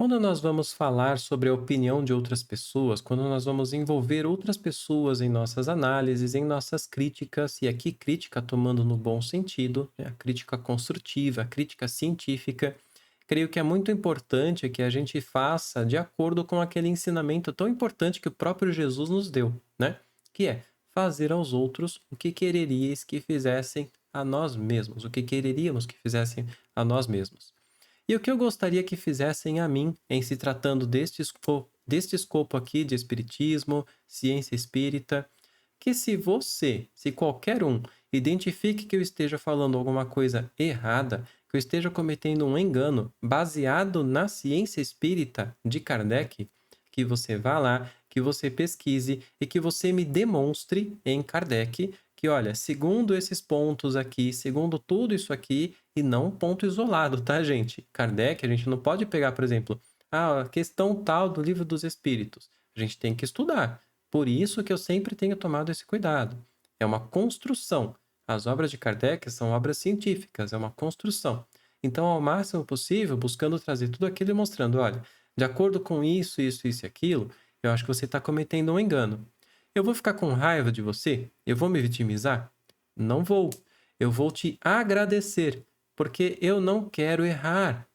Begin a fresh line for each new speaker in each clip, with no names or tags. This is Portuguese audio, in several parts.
Quando nós vamos falar sobre a opinião de outras pessoas, quando nós vamos envolver outras pessoas em nossas análises, em nossas críticas, e aqui crítica tomando no bom sentido, né, a crítica construtiva, a crítica científica, creio que é muito importante que a gente faça de acordo com aquele ensinamento tão importante que o próprio Jesus nos deu, né? Que é fazer aos outros o que quereríeis que fizessem a nós mesmos, o que quereríamos que fizessem a nós mesmos. E o que eu gostaria que fizessem a mim, em se tratando deste escopo aqui de espiritismo, ciência espírita, que se qualquer um, identifique que eu esteja falando alguma coisa errada, que eu esteja cometendo um engano baseado na ciência espírita de Kardec, que você vá lá, que você pesquise e que você me demonstre em Kardec que, olha, segundo esses pontos aqui, segundo tudo isso aqui, e não um ponto isolado, tá, gente? Kardec, a gente não pode pegar, por exemplo, a questão tal do Livro dos Espíritos. A gente tem que estudar. Por isso que eu sempre tenho tomado esse cuidado. É uma construção. As obras de Kardec são obras científicas, é uma construção. Então, ao máximo possível, buscando trazer tudo aquilo e mostrando, olha, de acordo com isso, isso, isso e aquilo, eu acho que você está cometendo um engano. Eu vou ficar com raiva de você? Eu vou me vitimizar? Não vou. Eu vou te agradecer, porque eu não quero errar.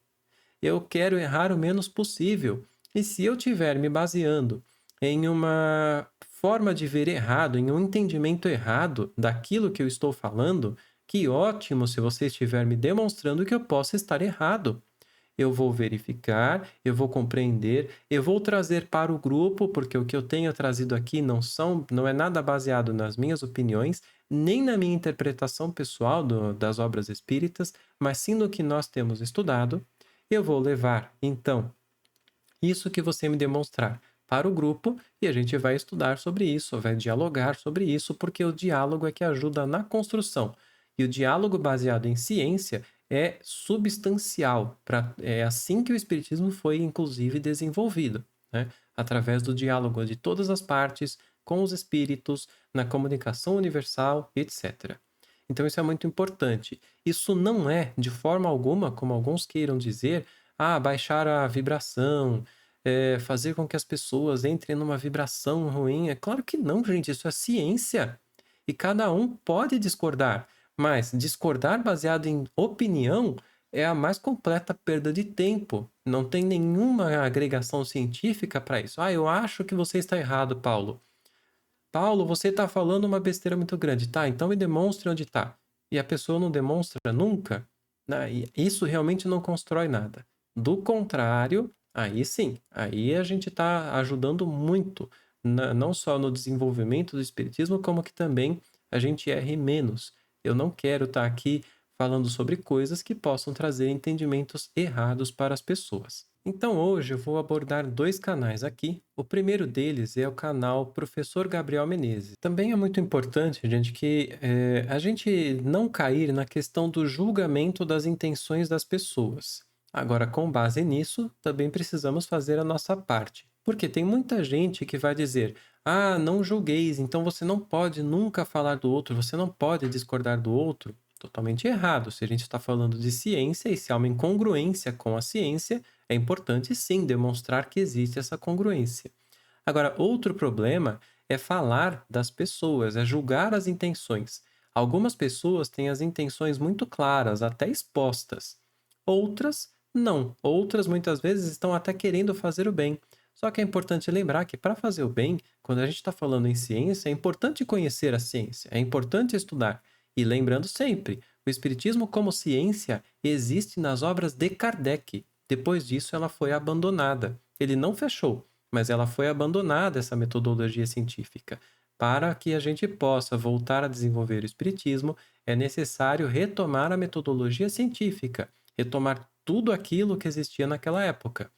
Eu quero errar o menos possível. E se eu estiver me baseando em uma forma de ver errado, em um entendimento errado daquilo que eu estou falando, que ótimo se você estiver me demonstrando que eu possa estar errado. Eu vou verificar, eu vou compreender, eu vou trazer para o grupo, porque o que eu tenho trazido aqui não é nada baseado nas minhas opiniões, nem na minha interpretação pessoal das obras espíritas, mas sim no que nós temos estudado. Eu vou levar, então, isso que você me demonstrar para o grupo e a gente vai estudar sobre isso, vai dialogar sobre isso, porque o diálogo é que ajuda na construção. E o diálogo baseado em ciência é substancial. É assim que o Espiritismo foi, inclusive, desenvolvido, né? Através do diálogo de todas as partes, com os espíritos, na comunicação universal, etc. Então, isso é muito importante. Isso não é, de forma alguma, como alguns queiram dizer, baixar a vibração, fazer com que as pessoas entrem numa vibração ruim. É claro que não, gente, isso é ciência. E cada um pode discordar, mas discordar baseado em opinião é a mais completa perda de tempo. Não tem nenhuma agregação científica para isso. Eu acho que você está errado, Paulo. Paulo, você está falando uma besteira muito grande. Tá, então me demonstre onde está. E a pessoa não demonstra nunca, né? E isso realmente não constrói nada. Do contrário, aí sim, aí a gente está ajudando muito, não só no desenvolvimento do espiritismo, como que também a gente erre menos. Eu não quero estar aqui falando sobre coisas que possam trazer entendimentos errados para as pessoas. Então hoje eu vou abordar dois canais aqui. O primeiro deles é o canal Professor Gabriel Menezes. Também é muito importante, gente, que a gente não cair na questão do julgamento das intenções das pessoas. Agora, com base nisso, também precisamos fazer a nossa parte. Porque tem muita gente que vai dizer: não julgueis, então você não pode nunca falar do outro, você não pode discordar do outro. Totalmente errado. Se a gente está falando de ciência e se há uma incongruência com a ciência, é importante sim demonstrar que existe essa congruência. Agora, outro problema é falar das pessoas, é julgar as intenções. Algumas pessoas têm as intenções muito claras, até expostas. Outras não. Outras muitas vezes estão até querendo fazer o bem. Só que é importante lembrar que para fazer o bem, quando a gente está falando em ciência, é importante conhecer a ciência, é importante estudar. E lembrando sempre, o Espiritismo como ciência existe nas obras de Kardec. Depois disso, ela foi abandonada. Ele não fechou, mas ela foi abandonada, essa metodologia científica. Para que a gente possa voltar a desenvolver o Espiritismo, é necessário retomar a metodologia científica, retomar tudo aquilo que existia naquela época.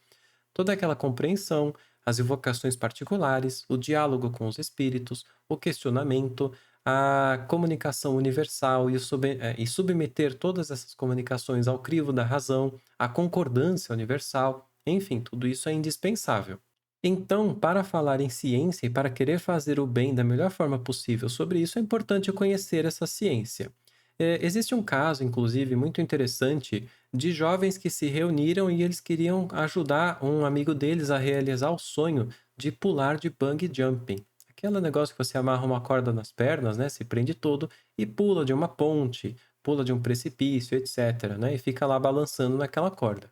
Toda aquela compreensão, as evocações particulares, o diálogo com os espíritos, o questionamento, a comunicação universal e submeter todas essas comunicações ao crivo da razão, a concordância universal, enfim, tudo isso é indispensável. Então, para falar em ciência e para querer fazer o bem da melhor forma possível sobre isso, é importante conhecer essa ciência. Existe um caso, inclusive, muito interessante de jovens que se reuniram e eles queriam ajudar um amigo deles a realizar o sonho de pular de bungee jumping. Aquele negócio que você amarra uma corda nas pernas, né? Se prende todo e pula de uma ponte, pula de um precipício, etc, né? E fica lá balançando naquela corda.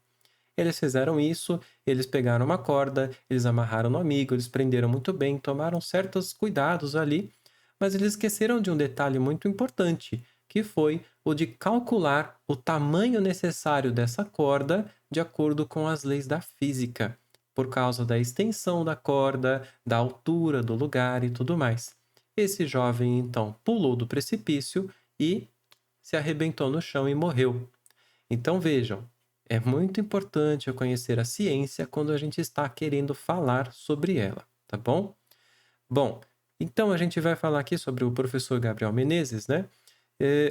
Eles fizeram isso, eles pegaram uma corda, eles amarraram no amigo, eles prenderam muito bem, tomaram certos cuidados ali, mas eles esqueceram de um detalhe muito importante, que foi o de calcular o tamanho necessário dessa corda de acordo com as leis da física, por causa da extensão da corda, da altura do lugar e tudo mais. Esse jovem então pulou do precipício e se arrebentou no chão e morreu. Então vejam, é muito importante eu conhecer a ciência quando a gente está querendo falar sobre ela, tá bom? Bom, então a gente vai falar aqui sobre o professor Gabriel Menezes, né?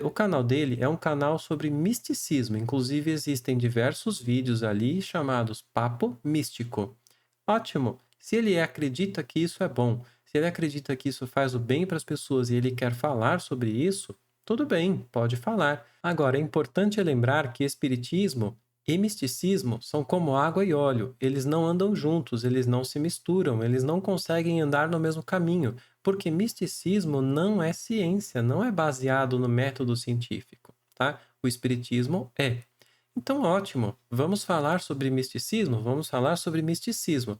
O canal dele é um canal sobre misticismo, inclusive existem diversos vídeos ali chamados Papo Místico. Ótimo! Se ele acredita que isso é bom, se ele acredita que isso faz o bem para as pessoas e ele quer falar sobre isso, tudo bem, pode falar. Agora, é importante lembrar que espiritismo e misticismo são como água e óleo. Eles não andam juntos, eles não se misturam, eles não conseguem andar no mesmo caminho, porque misticismo não é ciência, não é baseado no método científico, tá? O espiritismo é. Então, ótimo. Vamos falar sobre misticismo? Vamos falar sobre misticismo.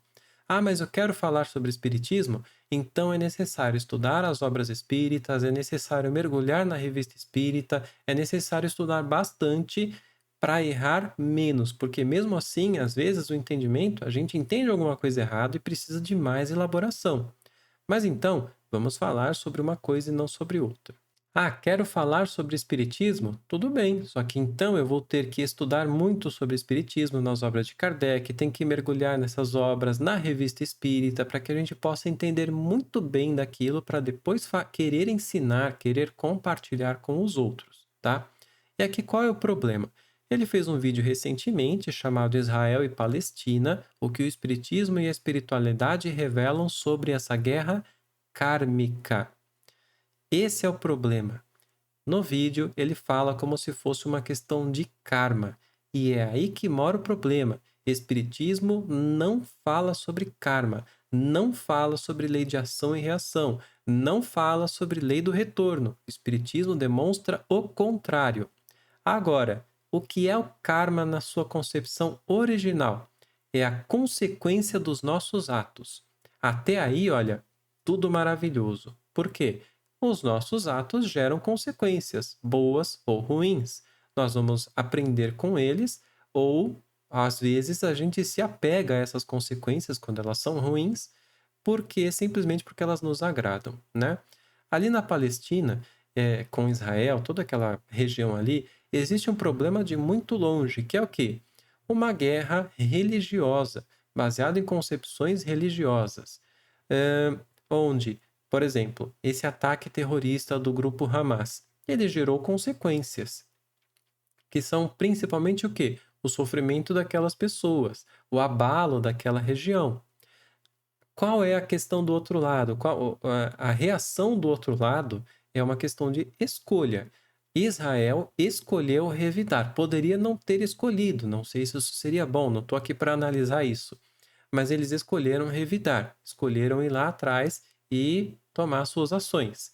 Ah, mas eu quero falar sobre espiritismo? Então é necessário estudar as obras espíritas, é necessário mergulhar na revista espírita, é necessário estudar bastante para errar menos, porque mesmo assim, às vezes o entendimento, a gente entende alguma coisa errada e precisa de mais elaboração. Mas então, vamos falar sobre uma coisa e não sobre outra. Ah, quero falar sobre espiritismo? Tudo bem, só que então eu vou ter que estudar muito sobre espiritismo nas obras de Kardec, tem que mergulhar nessas obras na revista espírita para que a gente possa entender muito bem daquilo para depois querer ensinar, querer compartilhar com os outros, tá? E aqui qual é o problema? Ele fez um vídeo recentemente chamado Israel e Palestina, o que o espiritismo e a espiritualidade revelam sobre essa guerra kármica. Esse é o problema. No vídeo, ele fala como se fosse uma questão de karma. E é aí que mora o problema. Espiritismo não fala sobre karma, não fala sobre lei de ação e reação, não fala sobre lei do retorno. O Espiritismo demonstra o contrário. Agora, o que é o karma na sua concepção original? É a consequência dos nossos atos. Até aí, olha, tudo maravilhoso. Por quê? Os nossos atos geram consequências, boas ou ruins. Nós vamos aprender com eles, ou às vezes a gente se apega a essas consequências quando elas são ruins, simplesmente porque elas nos agradam, né? Ali na Palestina, com Israel, toda aquela região ali, existe um problema de muito longe, que é o quê? Uma guerra religiosa, baseada em concepções religiosas, onde, por exemplo, esse ataque terrorista do grupo Hamas, ele gerou consequências, que são principalmente o quê? O sofrimento daquelas pessoas, o abalo daquela região. Qual é a questão do outro lado? A reação do outro lado é uma questão de escolha. Israel escolheu revidar. Poderia não ter escolhido, não sei se isso seria bom, não estou aqui para analisar isso. Mas eles escolheram revidar, escolheram ir lá atrás e tomar suas ações.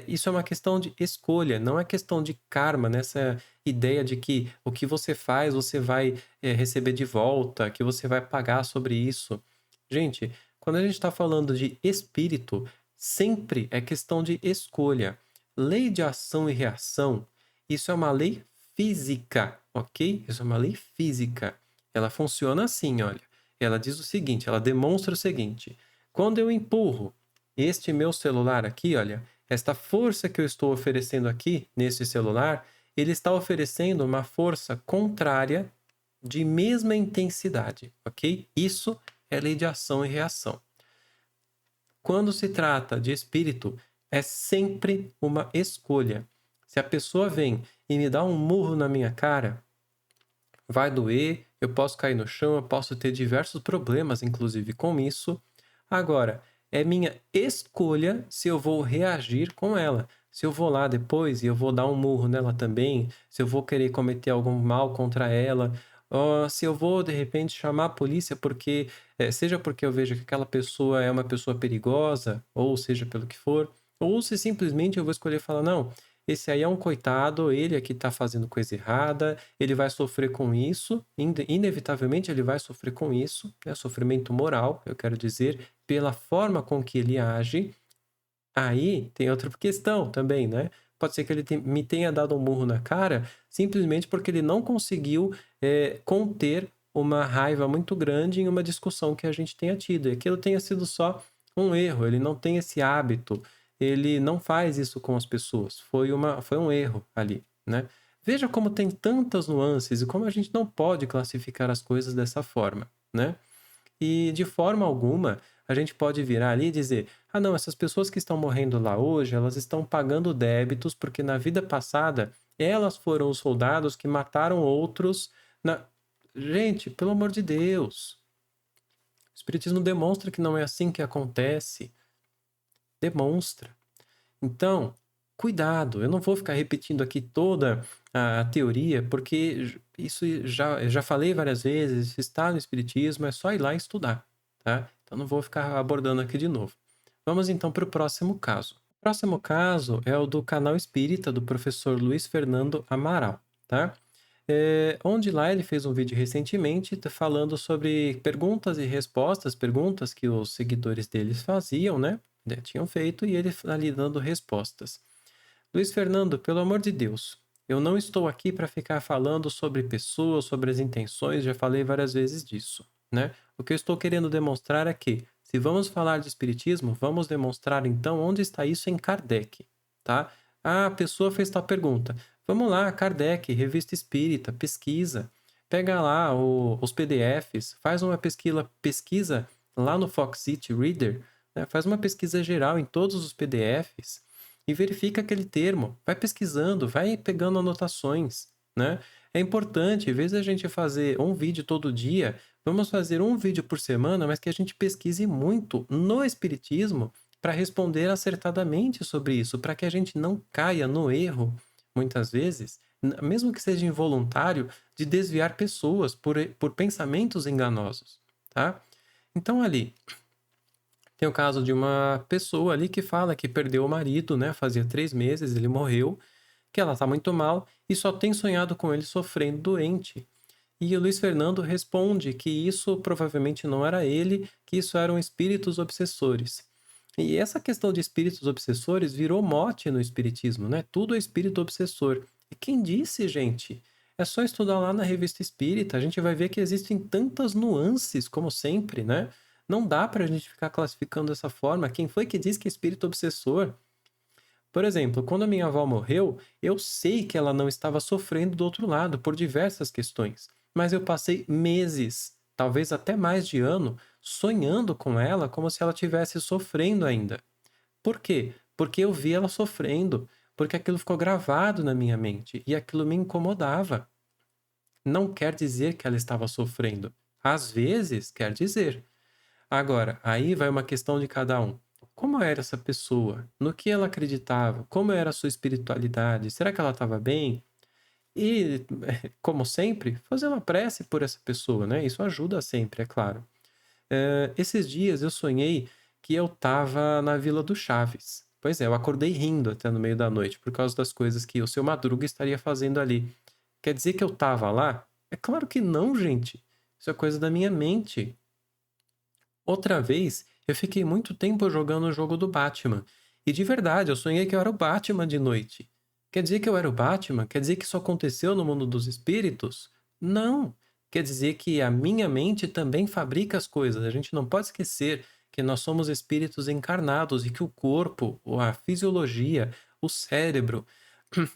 Isso é uma questão de escolha, não é questão de karma, nessa ideia de que o que você faz você vai receber de volta, que você vai pagar sobre isso. Gente, quando a gente está falando de espírito, sempre é questão de escolha. Lei de ação e reação, isso é uma lei física, ok? Isso é uma lei física. Ela funciona assim, olha. Ela diz o seguinte, ela demonstra o seguinte: quando eu empurro este meu celular aqui, olha, esta força que eu estou oferecendo aqui nesse celular, ele está oferecendo uma força contrária de mesma intensidade, ok? Isso é lei de ação e reação. Quando se trata de espírito, é sempre uma escolha. Se a pessoa vem e me dá um murro na minha cara, vai doer, eu posso cair no chão, eu posso ter diversos problemas, inclusive com isso. Agora, é minha escolha se eu vou reagir com ela, Se eu vou lá depois e eu vou dar um murro nela também, se eu vou querer cometer algum mal contra ela, se eu vou de repente chamar a polícia porque, seja porque eu vejo que aquela pessoa é uma pessoa perigosa, ou seja pelo que for, ou se simplesmente eu vou escolher falar, não, esse aí é um coitado, ele aqui tá fazendo coisa errada, ele vai sofrer com isso, inevitavelmente ele vai sofrer com isso, é sofrimento moral, eu quero dizer, pela forma com que ele age. Aí tem outra questão também, né? Pode ser que ele me tenha dado um murro na cara simplesmente porque ele não conseguiu conter uma raiva muito grande em uma discussão que a gente tenha tido. E aquilo tenha sido só um erro, ele não tem esse hábito, ele não faz isso com as pessoas. Foi um erro ali, né? Veja como tem tantas nuances e como a gente não pode classificar as coisas dessa forma, né? E de forma alguma a gente pode virar ali e dizer: ah, não, essas pessoas que estão morrendo lá hoje, elas estão pagando débitos porque na vida passada elas foram os soldados que mataram outros. Gente, pelo amor de Deus, o Espiritismo demonstra que não é assim que acontece. Demonstra. Então, cuidado, eu não vou ficar repetindo aqui toda a teoria, porque isso eu já falei várias vezes, isso está no Espiritismo, é só ir lá e estudar, tá? Então não vou ficar abordando aqui de novo. Vamos então para o próximo caso. O próximo caso é o do Canal Espírita, do professor Luiz Fernando Amaral, tá? Onde lá ele fez um vídeo recentemente falando sobre perguntas e respostas, perguntas que os seguidores deles faziam, né? Tinham feito, e ele ali dando respostas. Luiz Fernando, pelo amor de Deus, eu não estou aqui para ficar falando sobre pessoas, sobre as intenções, já falei várias vezes disso, né? O que eu estou querendo demonstrar é que, se vamos falar de espiritismo, vamos demonstrar então onde está isso em Kardec, tá? Ah, a pessoa fez tal pergunta. Vamos lá, Kardec, Revista Espírita, pesquisa. Pega lá os PDFs, faz uma pesquisa lá no Fox City Reader, né? Faz uma pesquisa geral em todos os PDFs e verifica aquele termo. Vai pesquisando, vai pegando anotações, né? É importante, em vez de a gente fazer um vídeo todo dia, vamos fazer um vídeo por semana, mas que a gente pesquise muito no Espiritismo para responder acertadamente sobre isso, para que a gente não caia no erro, muitas vezes, mesmo que seja involuntário, de desviar pessoas por pensamentos enganosos, tá? Então, ali, tem o caso de uma pessoa ali que fala que perdeu o marido, né? Fazia 3 meses, ele morreu, que ela tá muito mal e só tem sonhado com ele sofrendo doente. E o Luiz Fernando responde que isso provavelmente não era ele, que isso eram espíritos obsessores. E essa questão de espíritos obsessores virou mote no espiritismo, né? Tudo é espírito obsessor. E quem disse, gente? É só estudar lá na Revista Espírita, a gente vai ver que existem tantas nuances, como sempre, né? Não dá pra gente ficar classificando dessa forma. Quem foi que disse que é espírito obsessor? Por exemplo, quando a minha avó morreu, eu sei que ela não estava sofrendo do outro lado por diversas questões, mas eu passei meses, talvez até mais de ano, sonhando com ela como se ela estivesse sofrendo ainda. Por quê? Porque eu vi ela sofrendo, porque aquilo ficou gravado na minha mente e aquilo me incomodava. Não quer dizer que ela estava sofrendo. Às vezes, quer dizer. Agora, aí vai uma questão de cada um. Como era essa pessoa? No que ela acreditava? Como era a sua espiritualidade? Será que ela estava bem? E, como sempre, fazer uma prece por essa pessoa, né? Isso ajuda sempre, é claro. Esses dias eu sonhei que eu estava na Vila do Chaves. Pois é, eu acordei rindo até no meio da noite por causa das coisas que o seu Madruga estaria fazendo ali. Quer dizer que eu estava lá? É claro que não, gente. Isso é coisa da minha mente. Outra vez, eu fiquei muito tempo jogando o jogo do Batman. E de verdade, eu sonhei que eu era o Batman de noite. Quer dizer que eu era o Batman? Quer dizer que isso aconteceu no mundo dos espíritos? Não. Quer dizer que a minha mente também fabrica as coisas. A gente não pode esquecer que nós somos espíritos encarnados e que o corpo, a fisiologia, o cérebro,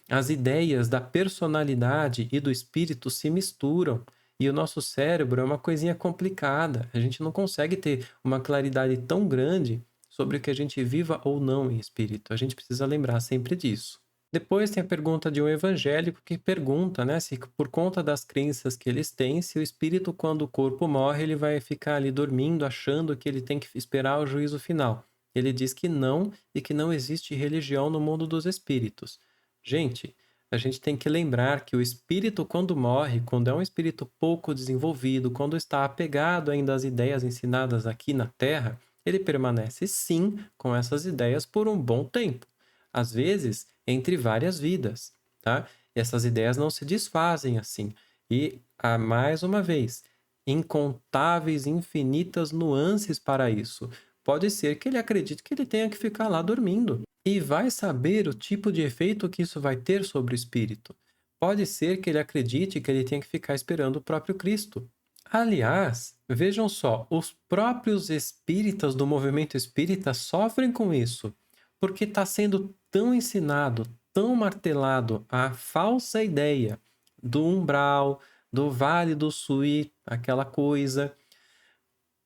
as ideias da personalidade e do espírito se misturam. E o nosso cérebro é uma coisinha complicada. A gente não consegue ter uma claridade tão grande sobre o que a gente viva ou não em espírito. A gente precisa lembrar sempre disso. Depois tem a pergunta de um evangélico que pergunta, né, se por conta das crenças que eles têm, se o espírito, quando o corpo morre, ele vai ficar ali dormindo, achando que ele tem que esperar o juízo final. Ele diz que não e que não existe religião no mundo dos espíritos. Gente, a gente tem que lembrar que o espírito, quando morre, quando é um espírito pouco desenvolvido, quando está apegado ainda às ideias ensinadas aqui na Terra, ele permanece sim com essas ideias por um bom tempo. Às vezes, entre várias vidas, tá? E essas ideias não se desfazem assim. E, mais uma vez, incontáveis, infinitas nuances para isso. Pode ser que ele acredite que ele tenha que ficar lá dormindo. E vai saber o tipo de efeito que isso vai ter sobre o espírito. Pode ser que ele acredite que ele tenha que ficar esperando o próprio Cristo. Aliás, vejam só, os próprios espíritas do movimento espírita sofrem com isso, porque está sendo tão ensinado, tão martelado a falsa ideia do umbral, do Vale do Suí, aquela coisa,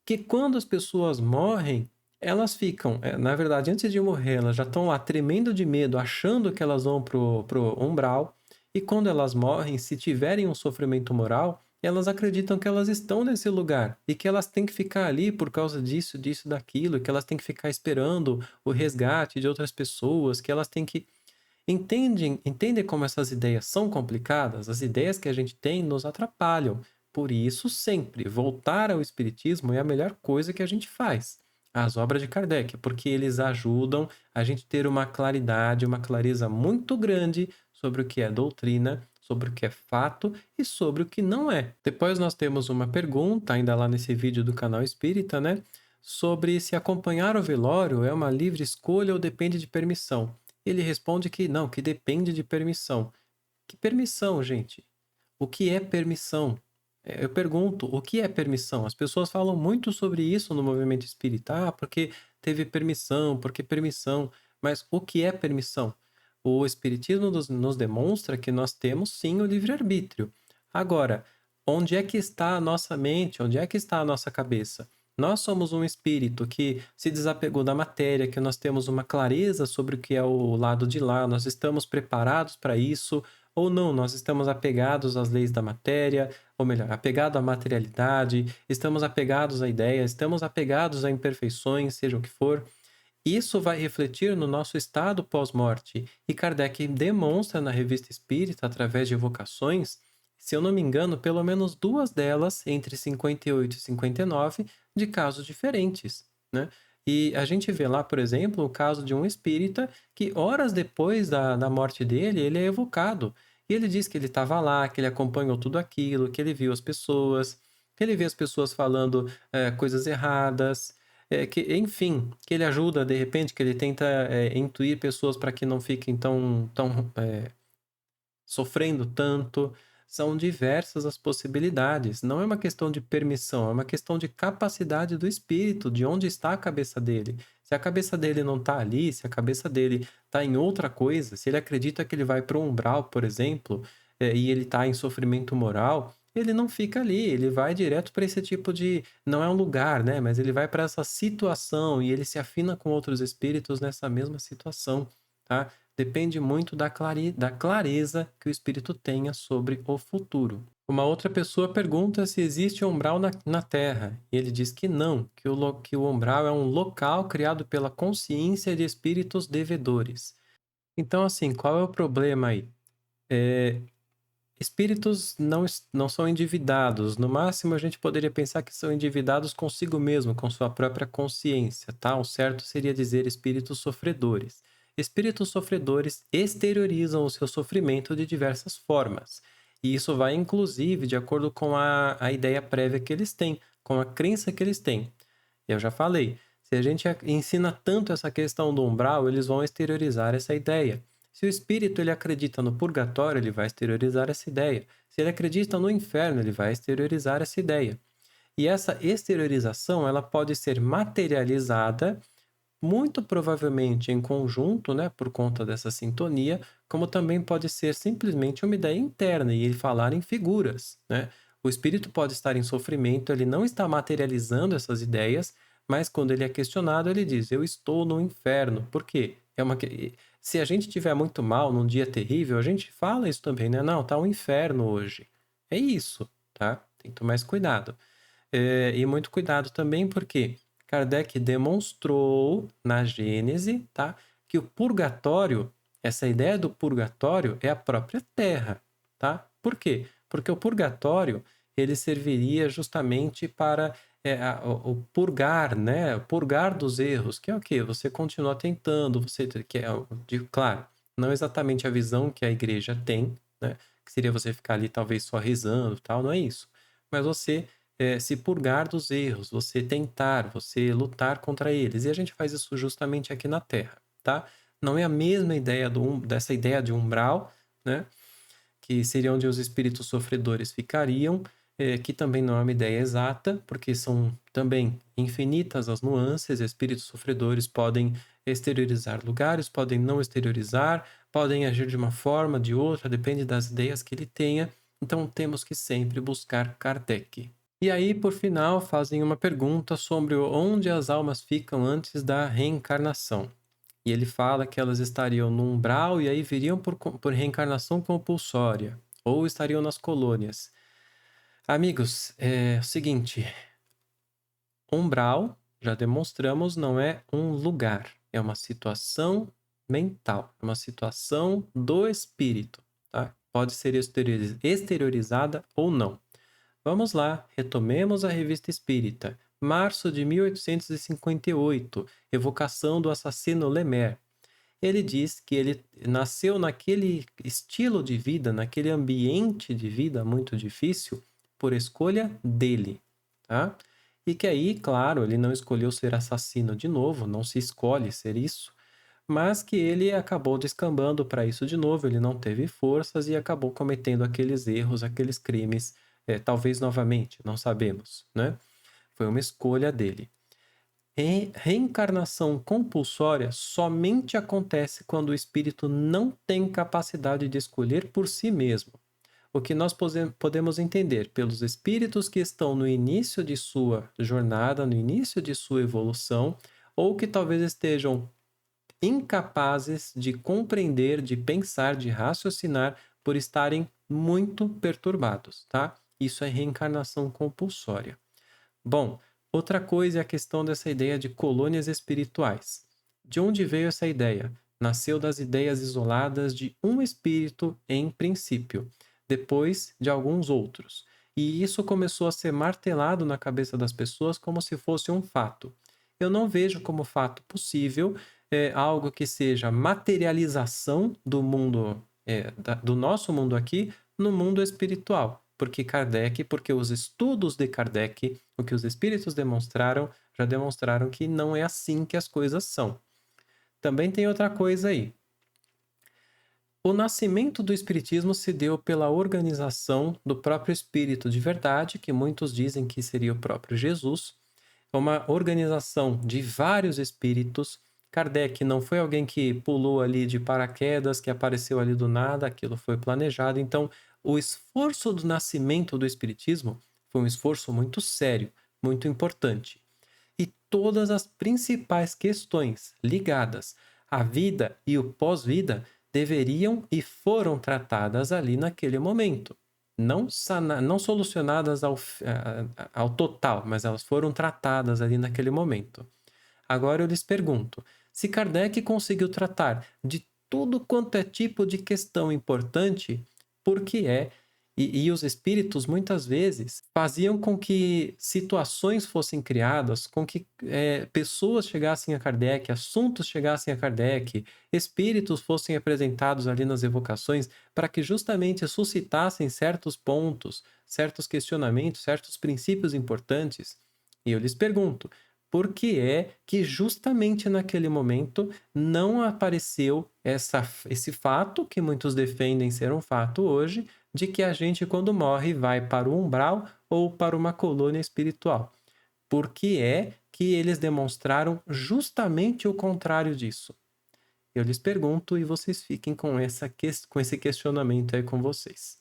que quando as pessoas morrem, elas ficam, na verdade, antes de morrer, elas já estão lá tremendo de medo, achando que elas vão pro umbral, e quando elas morrem, se tiverem um sofrimento moral, elas acreditam que elas estão nesse lugar e que elas têm que ficar ali por causa disso, disso, daquilo, que elas têm que ficar esperando o resgate de outras pessoas, que elas têm que entendem como essas ideias são complicadas? As ideias que a gente tem nos atrapalham. Por isso, sempre voltar ao espiritismo é a melhor coisa que a gente faz. As obras de Kardec, porque eles ajudam a gente ter uma claridade, uma clareza muito grande sobre o que é doutrina, sobre o que é fato e sobre o que não é. Depois nós temos uma pergunta, ainda lá nesse vídeo do canal Espírita, né? Sobre se acompanhar o velório é uma livre escolha ou depende de permissão. Ele responde que não, que depende de permissão. Que permissão, gente? O que é permissão? Eu pergunto, o que é permissão? As pessoas falam muito sobre isso no movimento espírita, porque teve permissão, porque permissão. Mas o que é permissão? O espiritismo nos demonstra que nós temos sim o livre-arbítrio. Agora, onde é que está a nossa mente? Onde é que está a nossa cabeça? Nós somos um espírito que se desapegou da matéria, que nós temos uma clareza sobre o que é o lado de lá, nós estamos preparados para isso, ou não, nós estamos apegados às leis da matéria, ou melhor, apegados à materialidade, estamos apegados à ideia, estamos apegados a imperfeições, seja o que for. Isso vai refletir no nosso estado pós-morte. E Kardec demonstra na Revista Espírita, através de evocações, se eu não me engano, pelo menos duas delas, entre 58 e 59, de casos diferentes, né? E a gente vê lá, por exemplo, o caso de um espírita que, horas depois da morte dele, ele é evocado. E ele diz que ele estava lá, que ele acompanhou tudo aquilo, que ele viu as pessoas, que ele vê as pessoas falando coisas erradas, enfim, que ele ajuda, de repente, que ele tenta intuir pessoas para que não fiquem tão sofrendo tanto. São diversas as possibilidades. Não é uma questão de permissão, é uma questão de capacidade do espírito, de onde está a cabeça dele. Se a cabeça dele não está ali, se a cabeça dele está em outra coisa, se ele acredita que ele vai para o umbral, por exemplo, e ele está em sofrimento moral, ele não fica ali, ele vai direto para esse tipo de. Não é um lugar, né? Mas ele vai para essa situação e ele se afina com outros espíritos nessa mesma situação, tá? Depende muito da clareza que o espírito tenha sobre o futuro. Uma outra pessoa pergunta se existe umbral na Terra, e ele diz que não, que o umbral é um local criado pela consciência de espíritos devedores. Então, assim, qual é o problema aí? Espíritos não são endividados. No máximo, a gente poderia pensar que são endividados consigo mesmo, com sua própria consciência, tá? O certo seria dizer espíritos sofredores. Espíritos sofredores exteriorizam o seu sofrimento de diversas formas. E isso vai, inclusive, de acordo com a ideia prévia que eles têm, com a crença que eles têm. Eu já falei, se a gente ensina tanto essa questão do umbral, eles vão exteriorizar essa ideia. Se o espírito ele acredita no purgatório, ele vai exteriorizar essa ideia. Se ele acredita no inferno, ele vai exteriorizar essa ideia. E essa exteriorização ela pode ser materializada, muito provavelmente em conjunto, né, por conta dessa sintonia, como também pode ser simplesmente uma ideia interna e ele falar em figuras, né? O espírito pode estar em sofrimento, ele não está materializando essas ideias, mas quando ele é questionado, ele diz: Eu estou no inferno. Por quê? Se a gente estiver muito mal num dia terrível, a gente fala isso também, né? Não, tá um inferno hoje. É isso, tá? Tem que tomar mais cuidado. E muito cuidado também porque Kardec demonstrou na Gênese, tá, que o purgatório, essa ideia do purgatório é a própria Terra, tá? Por quê? Porque o purgatório ele serviria justamente para o purgar, né? Purgar dos erros, que é o quê? Você continua tentando, claro, não exatamente a visão que a igreja tem, né? Que seria você ficar ali talvez só rezando, tal, não é isso. Mas você se purgar dos erros, você tentar, você lutar contra eles. E a gente faz isso justamente aqui na Terra, tá? Não é a mesma ideia dessa ideia de umbral, né? Que seria onde os espíritos sofredores ficariam, que também não é uma ideia exata, porque são também infinitas as nuances. Espíritos sofredores podem exteriorizar lugares, podem não exteriorizar, podem agir de uma forma, de outra, depende das ideias que ele tenha. Então temos que sempre buscar Kardec. E aí, por final, fazem uma pergunta sobre onde as almas ficam antes da reencarnação. E ele fala que elas estariam no umbral e aí viriam por reencarnação compulsória, ou estariam nas colônias. Amigos, é o seguinte: umbral, já demonstramos, não é um lugar, é uma situação mental, é uma situação do espírito, tá? Pode ser exteriorizada ou não. Vamos lá, retomemos a Revista Espírita. Março de 1858, evocação do assassino Lemer. Ele diz que ele nasceu naquele estilo de vida, naquele ambiente de vida muito difícil, por escolha dele, tá? E que aí, claro, ele não escolheu ser assassino de novo, não se escolhe ser isso, mas que ele acabou descambando para isso de novo, ele não teve forças e acabou cometendo aqueles erros, aqueles crimes, talvez novamente, não sabemos, né? Foi uma escolha dele. Reencarnação compulsória somente acontece quando o espírito não tem capacidade de escolher por si mesmo. O que nós podemos entender pelos espíritos que estão no início de sua jornada, no início de sua evolução, ou que talvez estejam incapazes de compreender, de pensar, de raciocinar por estarem muito perturbados, tá? Isso é reencarnação compulsória. Bom, outra coisa é a questão dessa ideia de colônias espirituais. De onde veio essa ideia? Nasceu das ideias isoladas de um espírito em princípio, depois de alguns outros. E isso começou a ser martelado na cabeça das pessoas como se fosse um fato. Eu não vejo como fato possível algo que seja materialização do mundo, do nosso mundo aqui, no mundo espiritual. Porque os estudos de Kardec, o que os espíritos demonstraram, já demonstraram que não é assim que as coisas são. Também tem outra coisa aí. O nascimento do espiritismo se deu pela organização do próprio espírito de verdade, que muitos dizem que seria o próprio Jesus, uma organização de vários espíritos. Kardec não foi alguém que pulou ali de paraquedas, que apareceu ali do nada, aquilo foi planejado. Então, o esforço do nascimento do espiritismo foi um esforço muito sério, muito importante. E todas as principais questões ligadas à vida e o pós-vida deveriam e foram tratadas ali naquele momento. Não solucionadas ao total, mas elas foram tratadas ali naquele momento. Agora eu lhes pergunto: se Kardec conseguiu tratar de tudo quanto é tipo de questão importante, por que é? E os espíritos muitas vezes faziam com que situações fossem criadas, com que pessoas chegassem a Kardec, assuntos chegassem a Kardec, espíritos fossem apresentados ali nas evocações, para que justamente suscitassem certos pontos, certos questionamentos, certos princípios importantes. E eu lhes pergunto: por que é que justamente naquele momento não apareceu esse fato, que muitos defendem ser um fato hoje, de que a gente, quando morre, vai para o umbral ou para uma colônia espiritual? Por que é que eles demonstraram justamente o contrário disso? Eu lhes pergunto e vocês fiquem com esse questionamento aí com vocês.